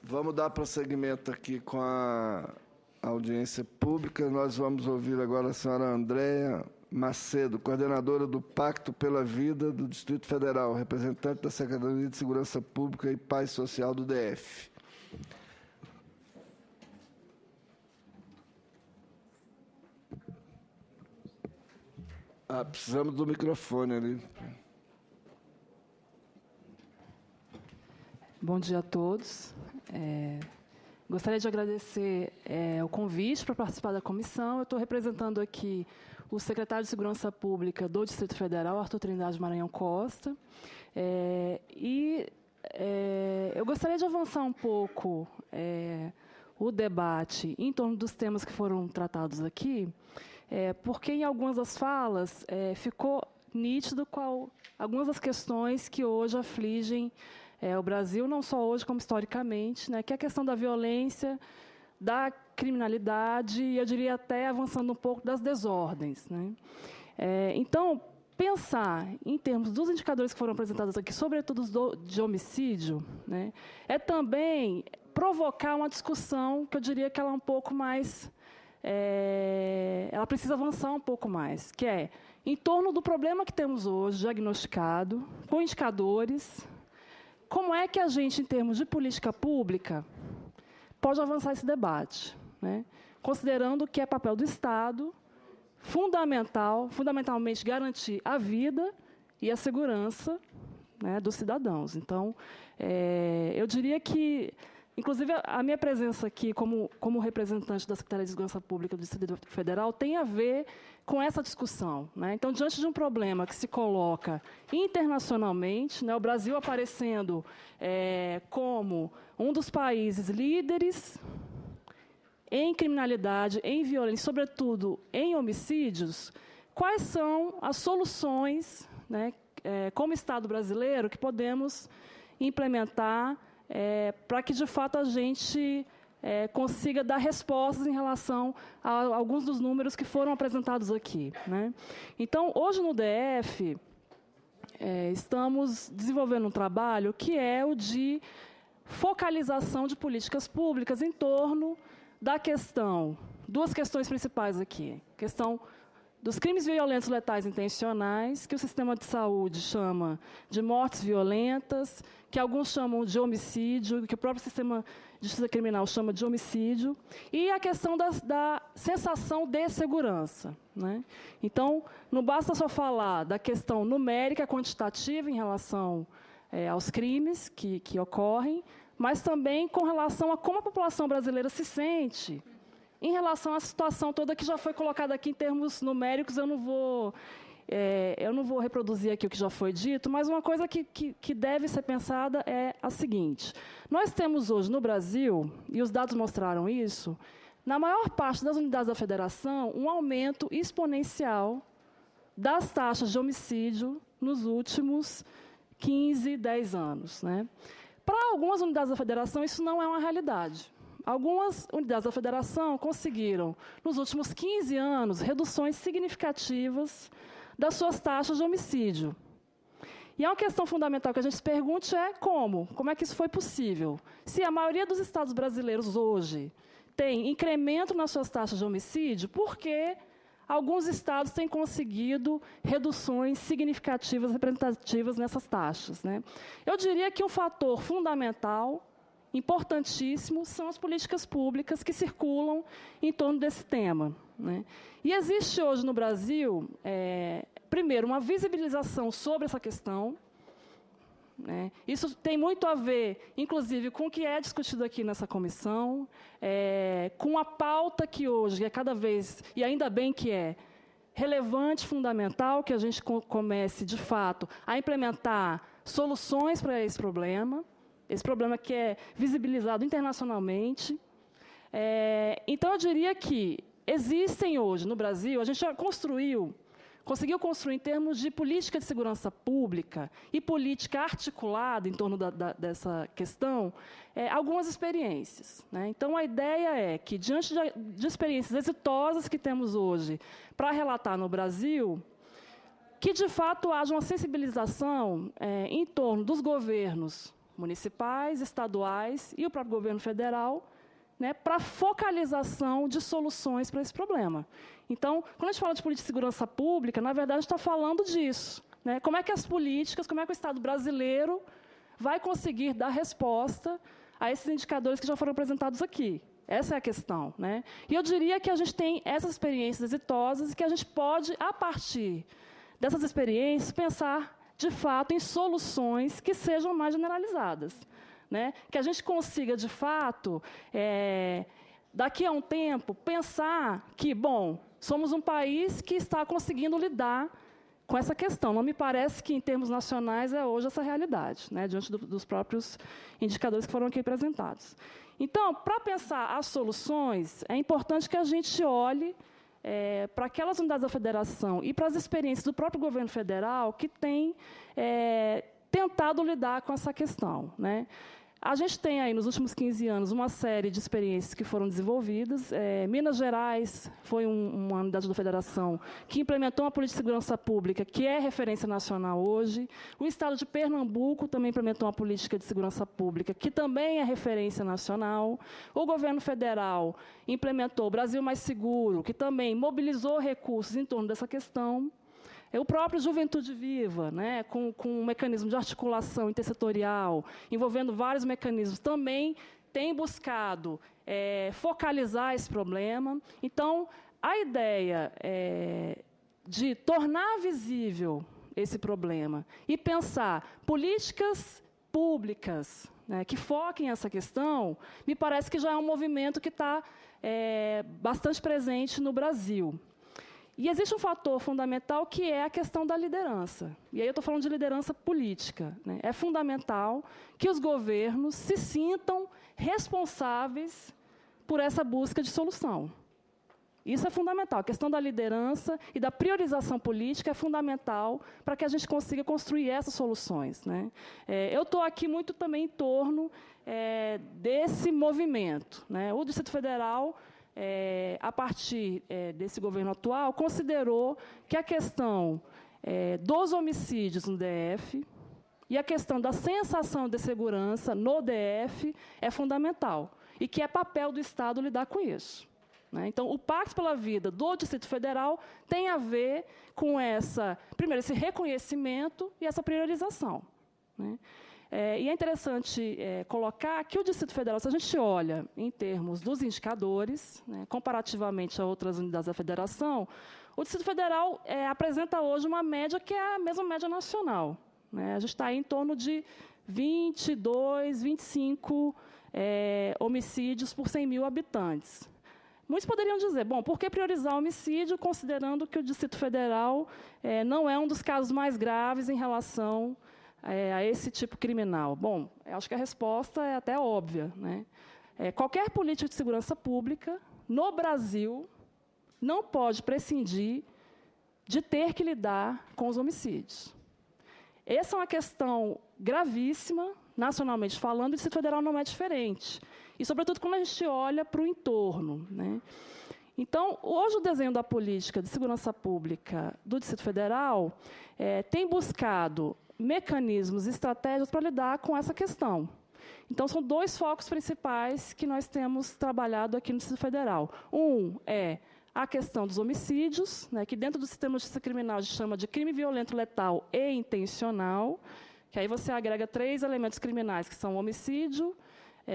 Vamos dar prosseguimento aqui com a audiência pública. Nós vamos ouvir agora a senhora Andréa Macedo, coordenadora do Pacto pela Vida do Distrito Federal, representante da Secretaria de Segurança Pública e Paz Social do DF. Precisamos do microfone ali. Bom dia a todos. Gostaria de agradecer o convite para participar da comissão. Eu estou representando aqui o secretário de Segurança Pública do Distrito Federal, Arthur Trindade Maranhão Costa. Eu gostaria de avançar um pouco o debate em torno dos temas que foram tratados aqui, porque em algumas das falas ficou nítido algumas das questões que hoje afligem o Brasil, não só hoje, como historicamente, né, que é a questão da violência, da criminalidade e, eu diria, até avançando um pouco, das desordens, né? Então, pensar em termos dos indicadores que foram apresentados aqui, sobretudo de homicídio, né, é também provocar uma discussão que eu diria que ela é um pouco mais... ela precisa avançar um pouco mais, que é em torno do problema que temos hoje, diagnosticado, com indicadores, como é que a gente, em termos de política pública, pode avançar esse debate, né? Considerando que é papel do Estado, fundamentalmente garantir a vida e a segurança, né, dos cidadãos. Então, eu diria que, inclusive, a minha presença aqui como representante da Secretaria de Segurança Pública do Distrito Federal tem a ver com essa discussão, né? Então, diante de um problema que se coloca internacionalmente, né, o Brasil aparecendo como um dos países líderes em criminalidade, em violência, sobretudo em homicídios, quais são as soluções, né, como Estado brasileiro, que podemos implementar para que, de fato, a gente consiga dar respostas em relação a alguns dos números que foram apresentados aqui, né? Então, hoje no DF, estamos desenvolvendo um trabalho que é o de focalização de políticas públicas em torno da questão, duas questões principais aqui, questão dos crimes violentos letais intencionais, que o sistema de saúde chama de mortes violentas, que alguns chamam de homicídio, que o próprio sistema de justiça criminal chama de homicídio, e a questão da sensação de segurança, né? Então, não basta só falar da questão numérica, quantitativa, em relação aos crimes que ocorrem, mas também com relação a como a população brasileira se sente em relação à situação toda que já foi colocada aqui em termos numéricos. Eu não vou reproduzir aqui o que já foi dito, mas uma coisa que deve ser pensada é a seguinte. Nós temos hoje no Brasil, e os dados mostraram isso, na maior parte das unidades da federação, um aumento exponencial das taxas de homicídio nos últimos 15, 10 anos, né? Para algumas unidades da federação, isso não é uma realidade. Algumas unidades da federação conseguiram, nos últimos 15 anos, reduções significativas das suas taxas de homicídio. E é uma questão fundamental que a gente se pergunte como? Como é que isso foi possível? Se a maioria dos estados brasileiros hoje tem incremento nas suas taxas de homicídio, por que alguns estados têm conseguido reduções significativas, representativas nessas taxas, né? Eu diria que um fator fundamental, importantíssimo, são as políticas públicas que circulam em torno desse tema, né? E existe hoje no Brasil, primeiro, uma visibilização sobre essa questão, né? Isso tem muito a ver, inclusive, com o que é discutido aqui nessa comissão, com a pauta que hoje é cada vez, e ainda bem que é, relevante, fundamental, que a gente comece, de fato, a implementar soluções para esse problema que é visibilizado internacionalmente. Então, eu diria que existem hoje, no Brasil, a gente já conseguiu construir, em termos de política de segurança pública e política articulada em torno dessa questão, algumas experiências, né? Então, a ideia é que, diante de experiências exitosas que temos hoje para relatar no Brasil, que, de fato, haja uma sensibilização em torno dos governos municipais, estaduais e o próprio governo federal, né, para focalização de soluções para esse problema. Então, quando a gente fala de política de segurança pública, na verdade, a gente está falando disso. Né? Como é que as políticas, como é que o Estado brasileiro vai conseguir dar resposta a esses indicadores que já foram apresentados aqui? Essa é a questão. Né? E eu diria que a gente tem essas experiências exitosas e que a gente pode, a partir dessas experiências, pensar, de fato, em soluções que sejam mais generalizadas. Né? Que a gente consiga, de fato, daqui a um tempo, pensar que, bom, somos um país que está conseguindo lidar com essa questão. Não me parece que, em termos nacionais, é hoje essa realidade, né? Diante dos próprios indicadores que foram aqui apresentados. Então, para pensar as soluções, é importante que a gente olhe para aquelas unidades da federação e para as experiências do próprio governo federal que tem tentado lidar com essa questão. Né? A gente tem aí, nos últimos 15 anos, uma série de experiências que foram desenvolvidas. Minas Gerais foi uma unidade da federação que implementou uma política de segurança pública que é referência nacional hoje. O estado de Pernambuco também implementou uma política de segurança pública que também é referência nacional. O governo federal implementou o Brasil Mais Seguro, que também mobilizou recursos em torno dessa questão. O próprio Juventude Viva, né, com um mecanismo de articulação intersetorial, envolvendo vários mecanismos, também tem buscado focalizar esse problema. Então, a ideia de tornar visível esse problema e pensar políticas públicas, né, que foquem essa questão, me parece que já é um movimento que está bastante presente no Brasil. E existe um fator fundamental que é a questão da liderança. E aí eu estou falando de liderança política. Né? É fundamental que os governos se sintam responsáveis por essa busca de solução. Isso é fundamental. A questão da liderança e da priorização política é fundamental para que a gente consiga construir essas soluções. Né? Eu estou aqui muito também em torno desse movimento. Né? O Distrito Federal, a partir desse governo atual, considerou que a questão dos homicídios no DF e a questão da sensação de segurança no DF é fundamental e que é papel do Estado lidar com isso. Né? Então, o Pacto pela Vida do Distrito Federal tem a ver com primeiro, esse reconhecimento e essa priorização. Né? E é interessante colocar que o Distrito Federal, se a gente olha em termos dos indicadores, né, comparativamente a outras unidades da federação, o Distrito Federal apresenta hoje uma média que é a mesma média nacional. Né? A gente está em torno de 22, 25 homicídios por 100 mil habitantes. Muitos poderiam dizer, bom, por que priorizar o homicídio, considerando que o Distrito Federal não é um dos casos mais graves em relação a esse tipo criminal? Bom, eu acho que a resposta é até óbvia. Né? Qualquer política de segurança pública, no Brasil, não pode prescindir de ter que lidar com os homicídios. Essa é uma questão gravíssima, nacionalmente falando, e o Distrito Federal não é diferente. E, sobretudo, quando a gente olha para o entorno. Né? Então, hoje o desenho da política de segurança pública do Distrito Federal tem buscado mecanismos e estratégias para lidar com essa questão. Então, são dois focos principais que nós temos trabalhado aqui no Distrito Federal. Um é a questão dos homicídios, né, que dentro do sistema de justiça criminal a gente chama de crime violento, letal e intencional, que aí você agrega 3 elementos criminais, que são homicídio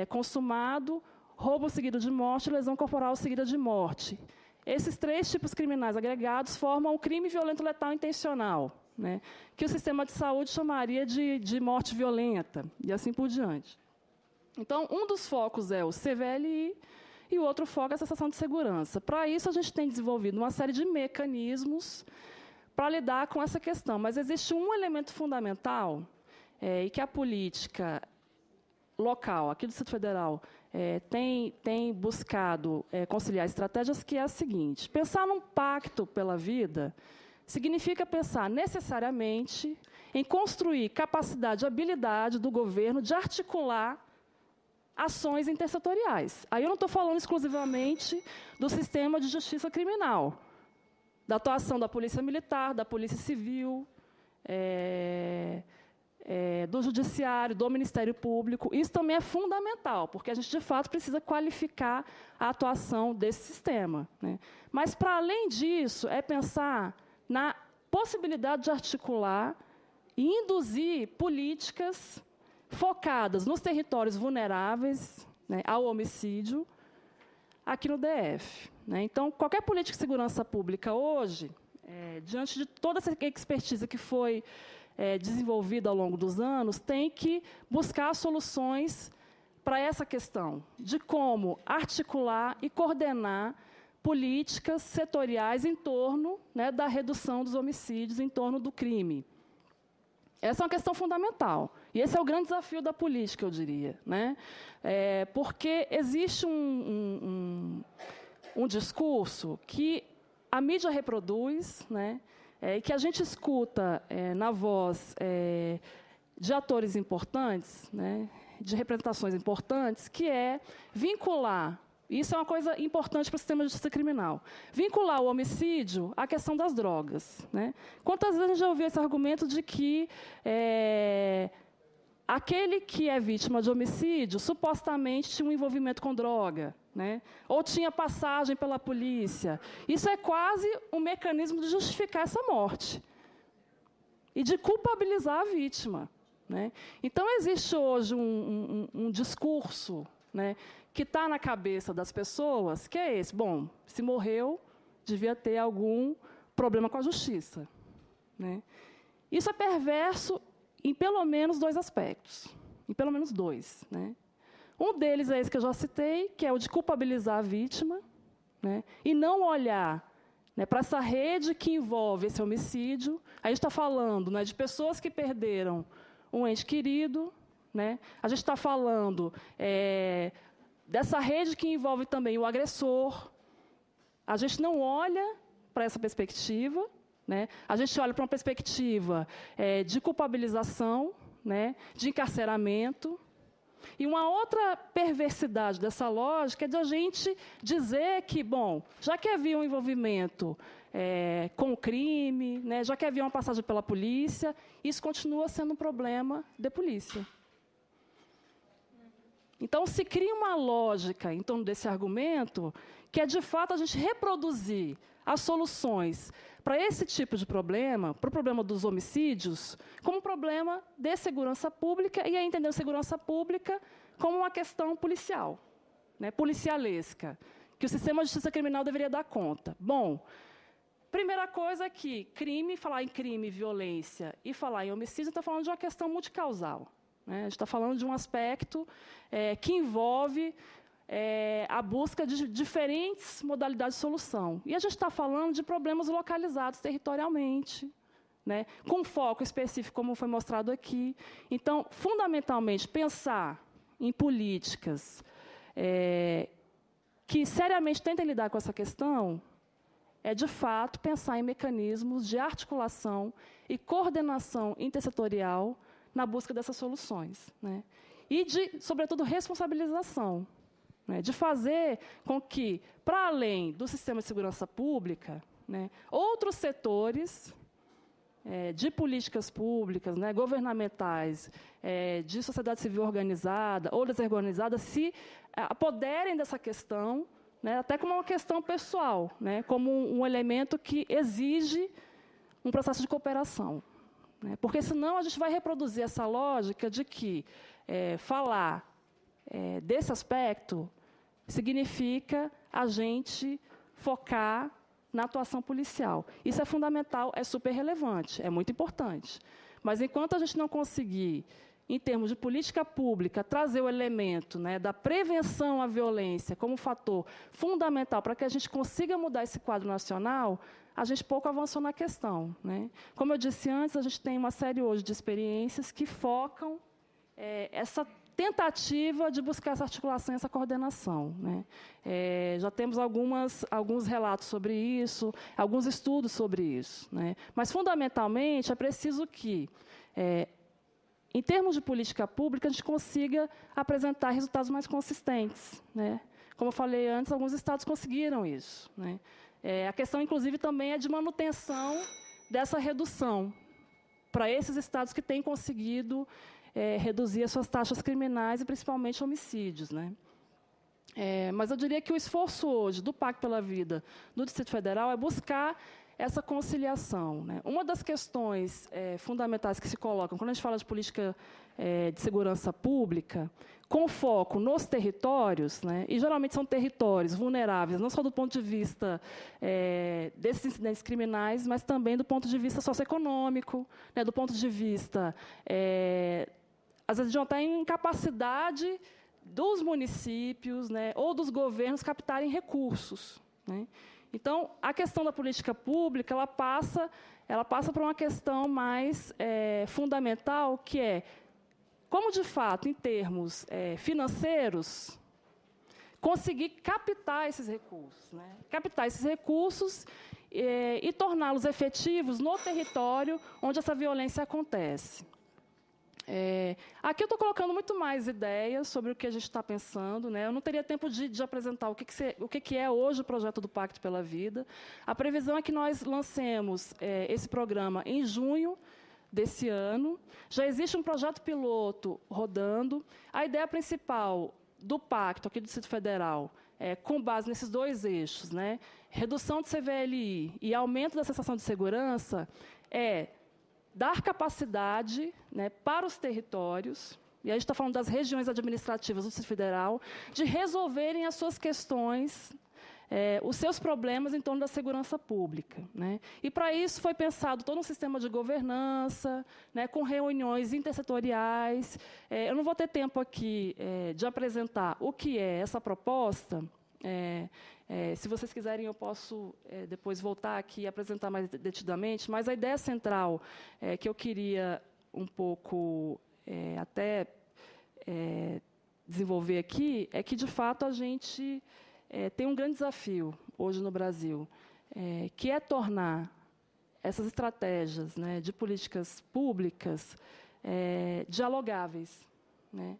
consumado, roubo seguido de morte e lesão corporal seguida de morte. Esses 3 tipos criminais agregados formam o crime violento, letal e intencional, né, que o sistema de saúde chamaria de morte violenta, e assim por diante. Então, um dos focos é o CVLI e o outro foco é a sensação de segurança. Para isso, a gente tem desenvolvido uma série de mecanismos para lidar com essa questão. Mas existe um elemento fundamental e que a política local, aqui do Distrito Federal, tem buscado conciliar estratégias, que é a seguinte: pensar num pacto pela vida significa pensar necessariamente em construir capacidade e habilidade do governo de articular ações intersetoriais. Aí eu não estou falando exclusivamente do sistema de justiça criminal, da atuação da Polícia Militar, da Polícia Civil. do Judiciário, do Ministério Público. Isso também é fundamental, porque a gente, de fato, precisa qualificar a atuação desse sistema, né? Mas, para além disso, é pensar na possibilidade de articular e induzir políticas focadas nos territórios vulneráveis, né, ao homicídio, aqui no DF, né? Então, qualquer política de segurança pública hoje, diante de toda essa expertise que foi desenvolvida ao longo dos anos, tem que buscar soluções para essa questão de como articular e coordenar políticas setoriais em torno, né, da redução dos homicídios, em torno do crime. Essa é uma questão fundamental. E esse é o grande desafio da política, eu diria, né? Porque existe um discurso que a mídia reproduz, né, e que a gente escuta na voz de atores importantes, né, de representações importantes, que é vincular, isso é uma coisa importante para o sistema de justiça criminal, vincular o homicídio à questão das drogas, né? Quantas vezes a gente já ouviu esse argumento de que aquele que é vítima de homicídio supostamente tinha um envolvimento com droga, né? Ou tinha passagem pela polícia. Isso é quase um mecanismo de justificar essa morte e de culpabilizar a vítima, né? Então, existe hoje um discurso, né, que está na cabeça das pessoas, que é esse: bom, se morreu, devia ter algum problema com a justiça, né? Isso é perverso em pelo menos dois aspectos, em pelo menos dois, né? Um deles é esse que eu já citei, que é o de culpabilizar a vítima, né, e não olhar, né, para essa rede que envolve esse homicídio. A gente está falando, né, de pessoas que perderam um ente querido, né? A gente está falando dessa rede que envolve também o agressor. A gente não olha para essa perspectiva, né? A gente olha para uma perspectiva de culpabilização, né, de encarceramento. E uma outra perversidade dessa lógica é de a gente dizer que, bom, já que havia um envolvimento com o crime, né, já que havia uma passagem pela polícia, isso continua sendo um problema de polícia. Então, se cria uma lógica em torno desse argumento, que é, de fato, a gente reproduzir as soluções para esse tipo de problema, para o problema dos homicídios, como um problema de segurança pública, e aí entender a segurança pública como uma questão policial, né, policialesca, que o sistema de justiça criminal deveria dar conta. Bom, primeira coisa é que falar em crime, violência e falar em homicídio, está falando de uma questão multicausal, né? A gente está falando de um aspecto que envolve a busca de diferentes modalidades de solução. E a gente está falando de problemas localizados territorialmente, né, com foco específico, como foi mostrado aqui. Então, fundamentalmente, pensar em políticas que seriamente tentem lidar com essa questão é, de fato, pensar em mecanismos de articulação e coordenação intersetorial na busca dessas soluções, né? E de, sobretudo, responsabilização, né, de fazer com que, para além do sistema de segurança pública, né, outros setores de políticas públicas, né, governamentais, de sociedade civil organizada ou desorganizada, se apoderem dessa questão, né, até como uma questão pessoal, né, como um elemento que exige um processo de cooperação, né, porque, senão, a gente vai reproduzir essa lógica de que falar desse aspecto significa a gente focar na atuação policial. Isso é fundamental, é super relevante, é muito importante. Mas, enquanto a gente não conseguir, em termos de política pública, trazer o elemento, né, da prevenção à violência como fator fundamental para que a gente consiga mudar esse quadro nacional, a gente pouco avançou na questão, né? Como eu disse antes, a gente tem uma série hoje de experiências que focam essa tentativa de buscar essa articulação e essa coordenação, né? Já temos alguns relatos sobre isso, alguns estudos sobre isso, né? Mas, fundamentalmente, é preciso que, em termos de política pública, a gente consiga apresentar resultados mais consistentes, né? Como eu falei antes, alguns estados conseguiram isso, né? A questão, inclusive, também é de manutenção dessa redução, para esses estados que têm conseguido reduzir as suas taxas criminais e, principalmente, homicídios, né? Mas eu diria que o esforço hoje do Pacto pela Vida do Distrito Federal é buscar essa conciliação, né? Uma das questões fundamentais que se colocam quando a gente fala de política de segurança pública, com foco nos territórios, né? E geralmente são territórios vulneráveis, não só do ponto de vista desses incidentes criminais, mas também do ponto de vista socioeconômico, né? Do ponto de vista, às vezes, de uma incapacidade dos municípios, né, ou dos governos captarem recursos, né? Então, a questão da política pública ela passa por uma questão mais fundamental, que é como, de fato, em termos financeiros, conseguir captar esses recursos, né? Captar esses recursos e torná-los efetivos no território onde essa violência acontece. Aqui eu estou colocando muito mais ideias sobre o que a gente está pensando, né? Eu não teria tempo de apresentar o que é hoje o projeto do Pacto pela Vida. A previsão é que nós lancemos esse programa em junho desse ano. Já existe um projeto piloto rodando. A ideia principal do Pacto aqui do Distrito Federal, com base nesses dois eixos, né? Redução de CVLI e aumento da sensação de segurança, dar capacidade, né, para os territórios, e a gente está falando das regiões administrativas do Distrito Federal, de resolverem as suas questões, os seus problemas em torno da segurança pública, né? E, para isso, foi pensado todo um sistema de governança, né, com reuniões intersetoriais. Eu não vou ter tempo aqui de apresentar o que é essa proposta. Se vocês quiserem, eu posso depois voltar aqui e apresentar mais detidamente, mas a ideia central que eu queria um pouco desenvolver aqui é que, de fato, a gente tem um grande desafio hoje no Brasil, que é tornar essas estratégias, né, de políticas públicas dialogáveis, né?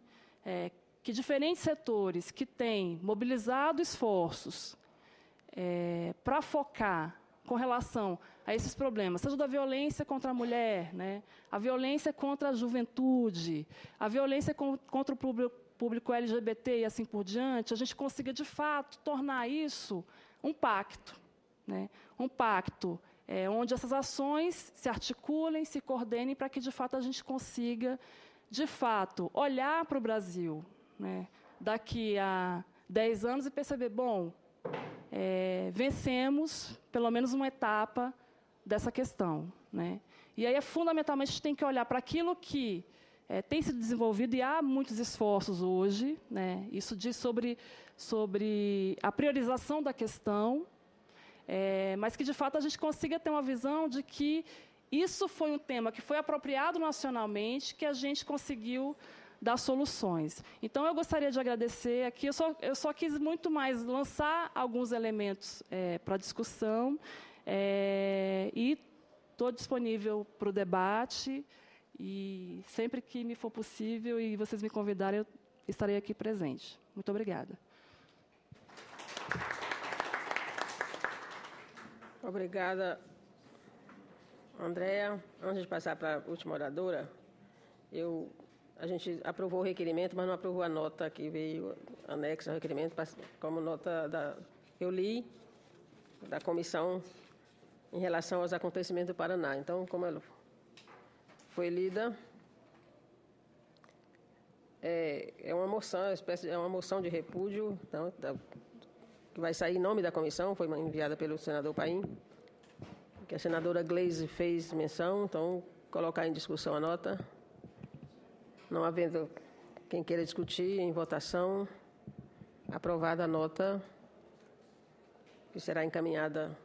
Que diferentes setores que têm mobilizado esforços para focar com relação a esses problemas, seja da violência contra a mulher, né, a violência contra a juventude, a violência contra o público LGBT e assim por diante, a gente consiga, de fato, tornar isso um pacto, né, um pacto onde essas ações se articulem, se coordenem, para que, de fato, a gente consiga, de fato, olhar para o Brasil, né, daqui a 10 anos e perceber, bom, vencemos pelo menos uma etapa dessa questão, né? E aí, fundamentalmente, a gente tem que olhar para aquilo que tem sido desenvolvido, e há muitos esforços hoje, né? Isso diz sobre a priorização da questão, mas que, de fato, a gente consiga ter uma visão de que isso foi um tema que foi apropriado nacionalmente, que a gente conseguiu dar soluções. Então, eu gostaria de agradecer aqui. Eu só quis muito mais lançar alguns elementos para discussão, e estou disponível para o debate, e sempre que me for possível e vocês me convidarem, eu estarei aqui presente. Muito obrigada. Obrigada, Andréa. Antes de passar para a última oradora, a gente aprovou o requerimento, mas não aprovou a nota que veio anexa ao requerimento, como nota que eu li, da comissão em relação aos acontecimentos do Paraná. Então, como ela foi lida, é uma moção de repúdio, então, que vai sair em nome da comissão, foi enviada pelo senador Paim, que a senadora Gleisi fez menção. Então, colocar em discussão a nota. Não havendo quem queira discutir, em votação, aprovada a nota, que será encaminhada,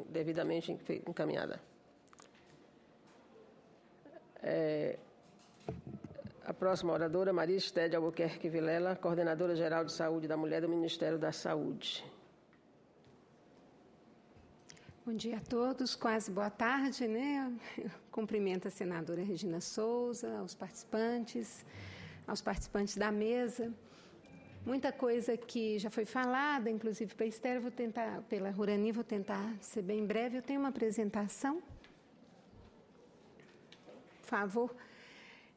devidamente encaminhada. A próxima oradora, Maria Esté de Albuquerque Vilela, Coordenadora Geral de Saúde da Mulher do Ministério da Saúde. Bom dia a todos, quase boa tarde, né? Eu cumprimento a senadora Regina Souza, aos participantes da mesa. Muita coisa que já foi falada, inclusive pela Esther, pela Rurani, vou tentar ser bem breve. Eu tenho uma apresentação. favor.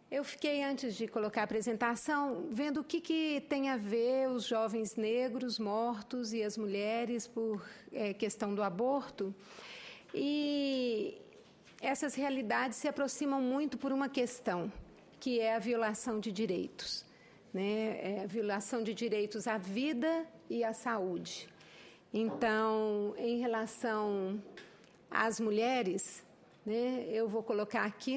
Eu fiquei, antes de colocar a apresentação, vendo o que tem a ver os jovens negros mortos e as mulheres por questão do aborto. E essas realidades se aproximam muito por uma questão, que é a violação de direitos, né? A violação de direitos à vida e à saúde. Então, em relação às mulheres, né, eu vou colocar aqui,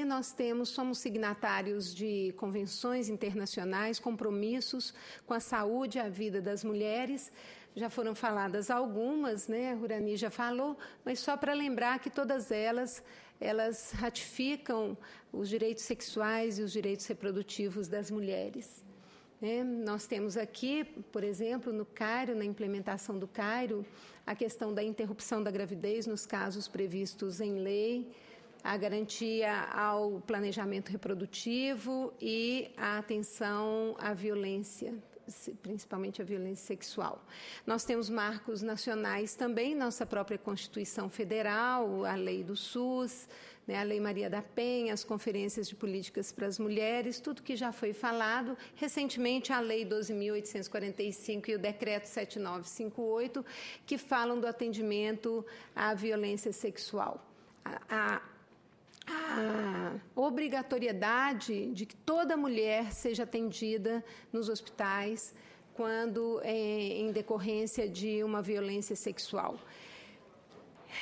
somos signatários de convenções internacionais, compromissos com a saúde e a vida das mulheres. Já foram faladas algumas, né, a Rurani já falou, mas só para lembrar que todas elas ratificam os direitos sexuais e os direitos reprodutivos das mulheres. Nós temos aqui, por exemplo, no Cairo, na implementação do Cairo, a questão da interrupção da gravidez nos casos previstos em lei, a garantia ao planejamento reprodutivo e a atenção à violência, principalmente a violência sexual. Nós temos marcos nacionais também, nossa própria Constituição Federal, a Lei do SUS, né, a Lei Maria da Penha, as conferências de políticas para as mulheres, tudo que já foi falado. Recentemente, a Lei 12.845 e o Decreto 7958, que falam do atendimento à violência sexual. A obrigatoriedade de que toda mulher seja atendida nos hospitais quando em decorrência de uma violência sexual.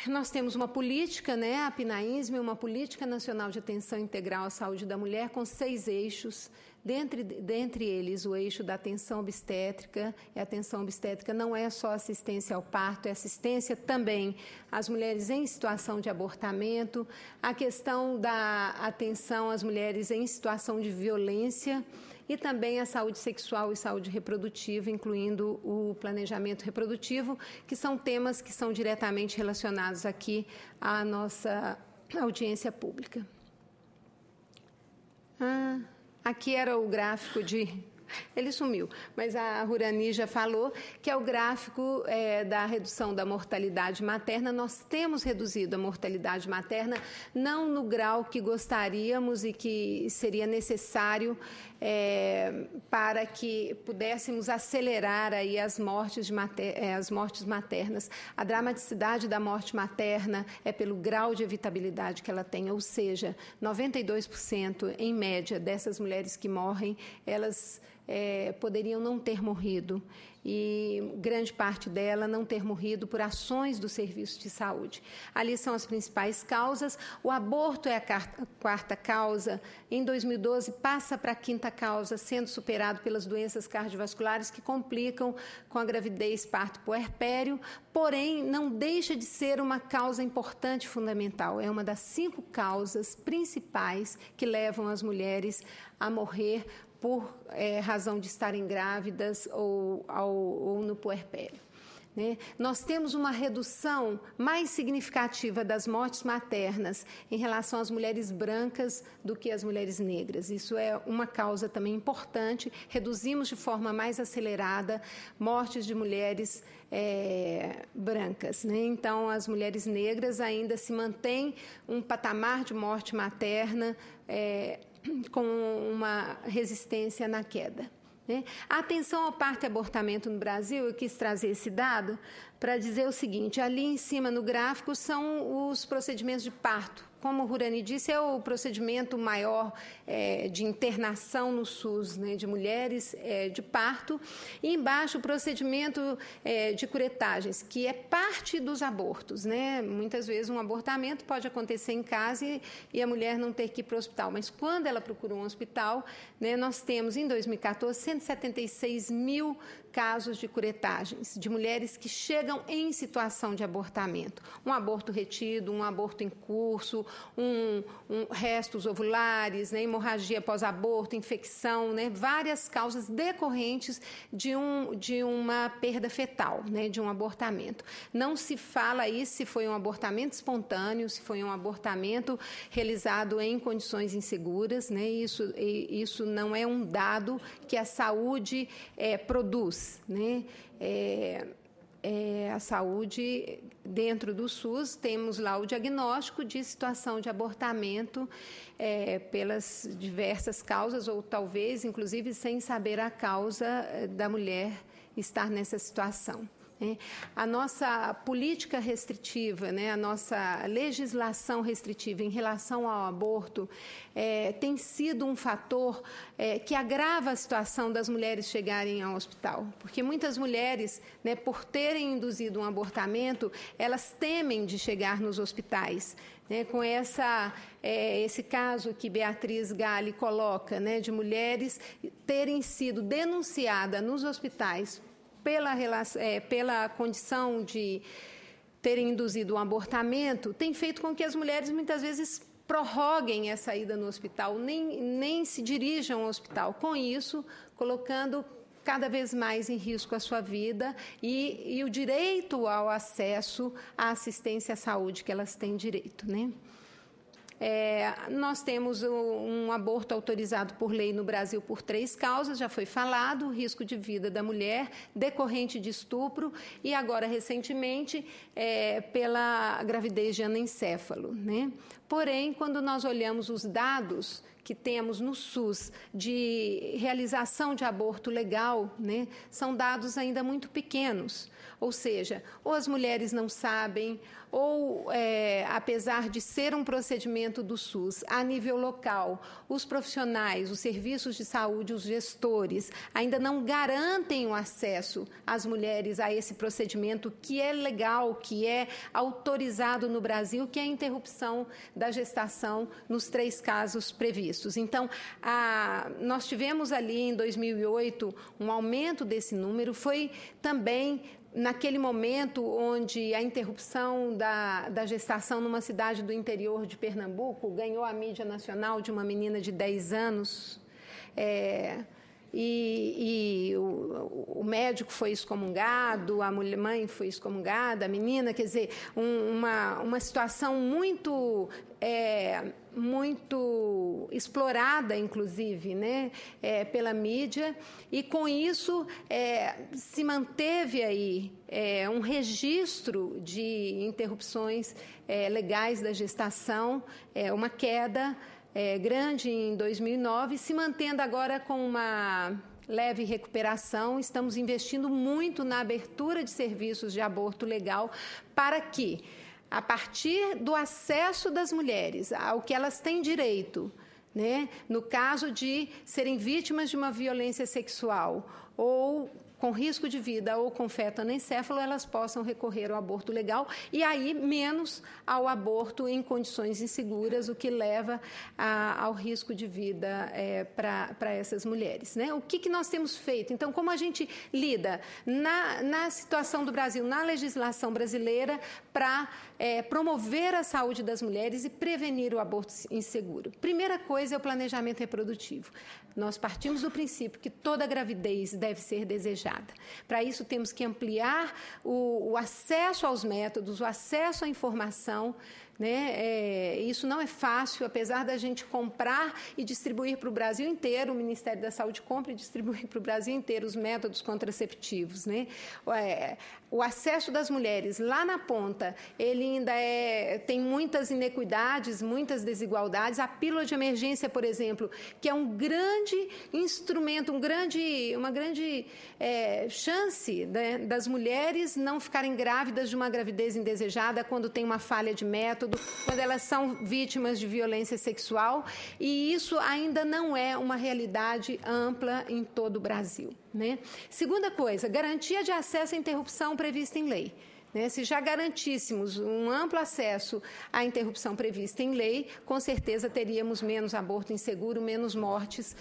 Nós temos uma política, né, a PNAINSM, uma Política Nacional de Atenção Integral à Saúde da Mulher, com 6 eixos, dentre eles o eixo da atenção obstétrica. E a atenção obstétrica não é só assistência ao parto, é assistência também às mulheres em situação de abortamento, a questão da atenção às mulheres em situação de violência, e também a saúde sexual e saúde reprodutiva, incluindo o planejamento reprodutivo, que são temas que são diretamente relacionados aqui à nossa audiência pública. Aqui era o gráfico de... Ele sumiu, mas a Rurani já falou que é o gráfico da redução da mortalidade materna. Nós temos reduzido a mortalidade materna, não no grau que gostaríamos e que seria necessário para que pudéssemos acelerar aí as mortes maternas. A dramaticidade da morte materna é pelo grau de evitabilidade que ela tem, ou seja, 92% em média dessas mulheres que morrem, elas poderiam não ter morrido, e grande parte dela não ter morrido por ações do serviço de saúde. Ali são as principais causas. O aborto é a quarta causa. Em 2012, passa para a quinta causa, sendo superado pelas doenças cardiovasculares que complicam com a gravidez, parto, puerpério, porém, não deixa de ser uma causa importante e fundamental. É uma das 5 causas principais que levam as mulheres a morrer por razão de estarem grávidas ou no puerpério. Né? Nós temos uma redução mais significativa das mortes maternas em relação às mulheres brancas do que às mulheres negras. Isso é uma causa também importante. Reduzimos de forma mais acelerada mortes de mulheres brancas. Né? Então, as mulheres negras ainda se mantêm um patamar de morte materna com uma resistência na queda. Né? A atenção ao parto e abortamento no Brasil, eu quis trazer esse dado para dizer o seguinte: ali em cima no gráfico são os procedimentos de parto. Como o Rurani disse, é o procedimento maior de internação no SUS, né, de mulheres de parto. E embaixo o procedimento de curetagens, que é parte dos abortos. Né? Muitas vezes um abortamento pode acontecer em casa e a mulher não ter que ir para o hospital. Mas quando ela procura um hospital, né, nós temos em 2014 176 mil casos de curetagens, de mulheres que chegam em situação de abortamento. Um aborto retido, um aborto em curso, restos ovulares, né, hemorragia pós-aborto, infecção, né, várias causas decorrentes de uma perda fetal, né, de um abortamento. Não se fala aí se foi um abortamento espontâneo, se foi um abortamento realizado em condições inseguras, né, isso não é um dado que a saúde produz. Né? a saúde dentro do SUS, temos lá o diagnóstico de situação de abortamento pelas diversas causas, ou talvez, inclusive, sem saber a causa da mulher estar nessa situação. A nossa política restritiva, a nossa legislação restritiva em relação ao aborto tem sido um fator que agrava a situação das mulheres chegarem ao hospital. Porque muitas mulheres, por terem induzido um abortamento, elas temem de chegar nos hospitais. Com esse caso que Beatriz Galli coloca, de mulheres terem sido denunciadas nos hospitais pela condição de terem induzido um abortamento, tem feito com que as mulheres muitas vezes prorroguem essa ida no hospital, nem se dirijam ao hospital. Com isso, colocando cada vez mais em risco a sua vida e o direito ao acesso à assistência à saúde que elas têm direito, Nós temos um aborto autorizado por lei no Brasil por 3 causas, já foi falado: risco de vida da mulher, decorrente de estupro e agora, recentemente, pela gravidez de anencéfalo. Porém, quando nós olhamos os dados que temos no SUS de realização de aborto legal, são dados ainda muito pequenos. Ou seja, ou as mulheres não sabem, ou, apesar de ser um procedimento do SUS, a nível local, os profissionais, os serviços de saúde, os gestores, ainda não garantem o acesso às mulheres a esse procedimento que é legal, que é autorizado no Brasil, que é a interrupção da gestação nos 3 casos previstos. Então, nós tivemos ali em 2008 um aumento desse número, foi também naquele momento onde a interrupção da gestação numa cidade do interior de Pernambuco ganhou a mídia nacional de uma menina de 10 anos, o médico foi excomungado, a mãe foi excomungada, a menina, quer dizer, uma situação muito explorada, inclusive, pela mídia, e com isso se manteve aí um registro de interrupções legais da gestação, uma queda grande em 2009, se mantendo agora com uma leve recuperação. Estamos investindo muito na abertura de serviços de aborto legal para que, a partir do acesso das mulheres ao que elas têm direito, no caso de serem vítimas de uma violência sexual ou com risco de vida ou com feto anencéfalo, elas possam recorrer ao aborto legal e aí menos ao aborto em condições inseguras, o que leva ao risco de vida para essas mulheres. O que nós temos feito? Então, como a gente lida na situação do Brasil, na legislação brasileira, para promover a saúde das mulheres e prevenir o aborto inseguro? Primeira coisa é o planejamento reprodutivo. Nós partimos do princípio que toda gravidez deve ser desejada. Para isso, temos que ampliar o acesso aos métodos, o acesso à informação. Isso não é fácil, apesar da gente comprar e distribuir para o Brasil inteiro, o Ministério da Saúde compra e distribui para o Brasil inteiro os métodos contraceptivos. O acesso das mulheres lá na ponta, ele ainda tem muitas inequidades, muitas desigualdades. A pílula de emergência, por exemplo, que é um grande instrumento, uma grande chance das mulheres não ficarem grávidas de uma gravidez indesejada quando tem uma falha de método, quando elas são vítimas de violência sexual, e isso ainda não é uma realidade ampla em todo o Brasil. Segunda coisa, garantia de acesso à interrupção prevista em lei. Se já garantíssemos um amplo acesso à interrupção prevista em lei, com certeza teríamos menos aborto inseguro, menos mortes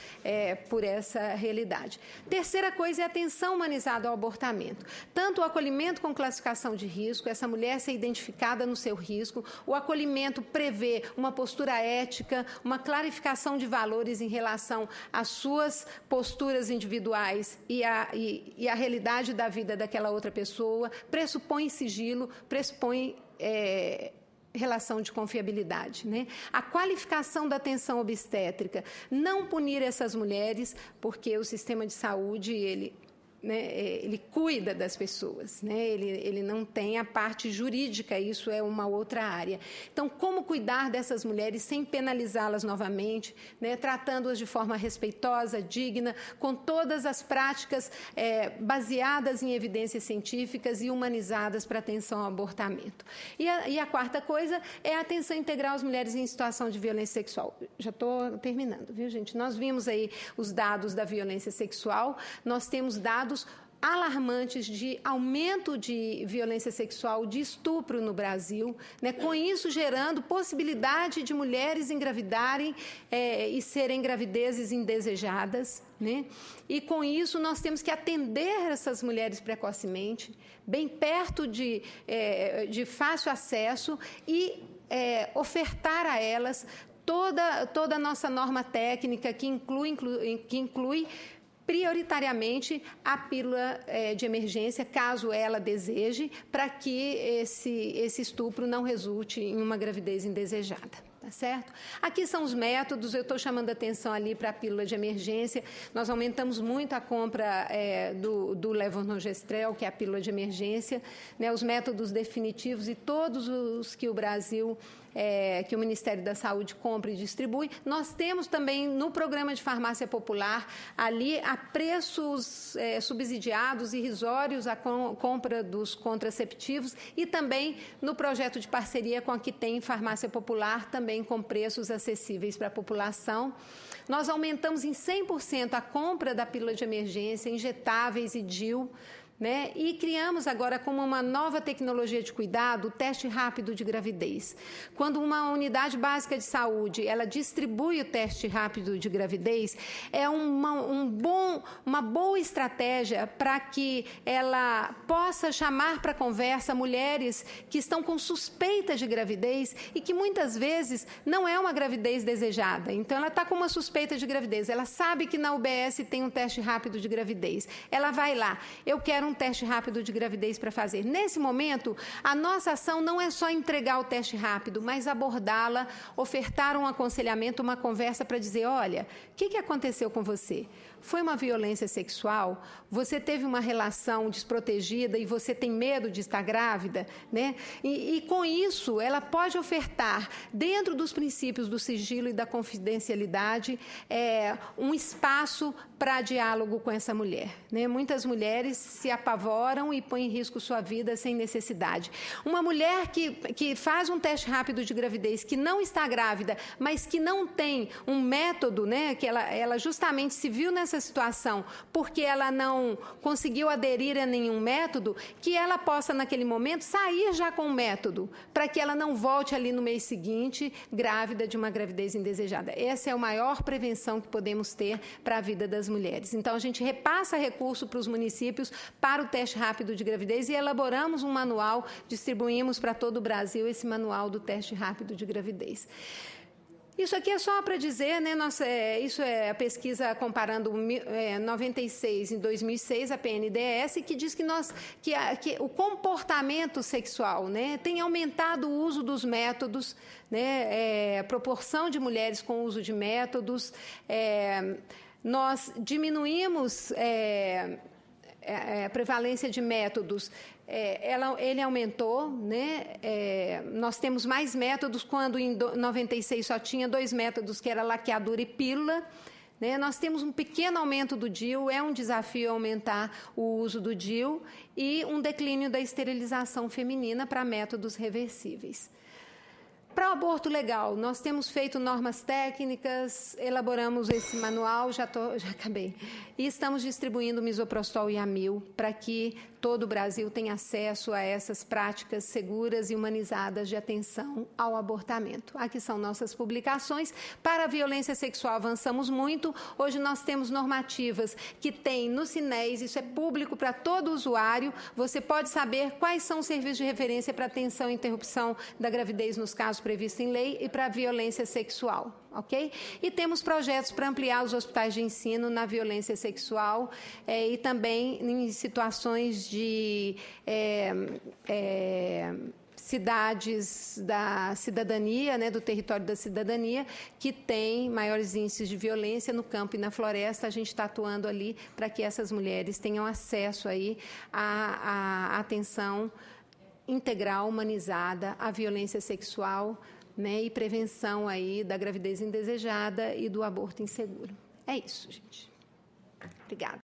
por essa realidade. Terceira coisa é a atenção humanizada ao abortamento. Tanto o acolhimento com classificação de risco, essa mulher ser identificada no seu risco, o acolhimento prevê uma postura ética, uma clarificação de valores em relação às suas posturas individuais e a realidade da vida daquela outra pessoa, pressupõe sigilo, pressupõe relação de confiabilidade. A qualificação da atenção obstétrica, não punir essas mulheres, porque o sistema de saúde, ele né, ele cuida das pessoas, né? Ele não tem a parte jurídica, isso é uma outra área. Então, como cuidar dessas mulheres sem penalizá-las novamente, né, tratando-as de forma respeitosa, digna, com todas as práticas baseadas em evidências científicas e humanizadas para atenção ao abortamento. E a quarta coisa é a atenção integral às mulheres em situação de violência sexual. Já estou terminando, viu, gente? Nós vimos aí os dados da violência sexual, nós temos dados alarmantes de aumento de violência sexual, de estupro no Brasil, né? Com isso gerando possibilidade de mulheres engravidarem e serem gravidezes indesejadas, né? E com isso nós temos que atender essas mulheres precocemente, bem perto de fácil acesso e ofertar a elas toda a nossa norma técnica que inclui prioritariamente a pílula de emergência, caso ela deseje, para que esse estupro não resulte em uma gravidez indesejada. Tá certo? Aqui são os métodos, eu estou chamando a atenção ali para a pílula de emergência. Nós aumentamos muito a compra do levonorgestrel, que é a pílula de emergência, né? Os métodos definitivos e todos os que o Brasil, que o Ministério da Saúde compra e distribui. Nós temos também no programa de farmácia popular, ali a preços subsidiados, irrisórios, a compra dos contraceptivos e também no projeto de parceria com a que tem farmácia popular, também com preços acessíveis para a população. Nós aumentamos em 100% a compra da pílula de emergência, injetáveis e DIU, né? E criamos agora como uma nova tecnologia de cuidado o teste rápido de gravidez. Quando uma unidade básica de saúde ela distribui o teste rápido de gravidez, é uma boa estratégia para que ela possa chamar para conversa mulheres que estão com suspeita de gravidez e que muitas vezes não é uma gravidez desejada. Então, ela está com uma suspeita de gravidez, ela sabe que na UBS tem um teste rápido de gravidez. Ela vai lá, eu quero um teste rápido de gravidez para fazer. Nesse momento, a nossa ação não é só entregar o teste rápido, mas abordá-la, ofertar um aconselhamento, uma conversa para dizer, olha, o que aconteceu com você? Foi uma violência sexual? Você teve uma relação desprotegida e você tem medo de estar grávida, né? E com isso, ela pode ofertar, dentro dos princípios do sigilo e da confidencialidade, um espaço para diálogo com essa mulher, né? Muitas mulheres se apavoram e põem em risco sua vida sem necessidade. Uma mulher que faz um teste rápido de gravidez, que não está grávida, mas que não tem um método, né? Que ela justamente se viu nessa situação porque ela não conseguiu aderir a nenhum método, que ela possa, naquele momento, sair já com o método, para que ela não volte ali no mês seguinte grávida de uma gravidez indesejada. Essa é a maior prevenção que podemos ter para a vida das mulheres. Então, a gente repassa recurso para os municípios para o teste rápido de gravidez e elaboramos um manual, distribuímos para todo o Brasil esse manual do teste rápido de gravidez. Isso aqui é só para dizer, né, isso é a pesquisa comparando 96 em 2006, a PNDES, que diz que o comportamento sexual, né, tem aumentado o uso dos métodos, né, a proporção de mulheres com uso de métodos, nós diminuímos a prevalência de métodos, ele aumentou, né? Nós temos mais métodos, quando em 96 só tinha 2 métodos, que era laqueadura e pílula, né? Nós temos um pequeno aumento do DIU, é um desafio aumentar o uso do DIU, e um declínio da esterilização feminina para métodos reversíveis. Para o aborto legal, nós temos feito normas técnicas, elaboramos esse manual, já acabei, e estamos distribuindo misoprostol e amil para que todo o Brasil tenha acesso a essas práticas seguras e humanizadas de atenção ao abortamento. Aqui são nossas publicações. Para a violência sexual avançamos muito. Hoje nós temos normativas que tem no CINES, isso é público para todo usuário. Você pode saber quais são os serviços de referência para atenção e interrupção da gravidez nos casos previstos em lei e para a violência sexual. Ok? E temos projetos para ampliar os hospitais de ensino na violência sexual e também em situações de cidades da cidadania, né, do território da cidadania, que tem maiores índices de violência no campo e na floresta. A gente está atuando ali para que essas mulheres tenham acesso aí à atenção integral, humanizada, à violência sexual, né, e prevenção aí da gravidez indesejada e do aborto inseguro. É isso, gente. Obrigada.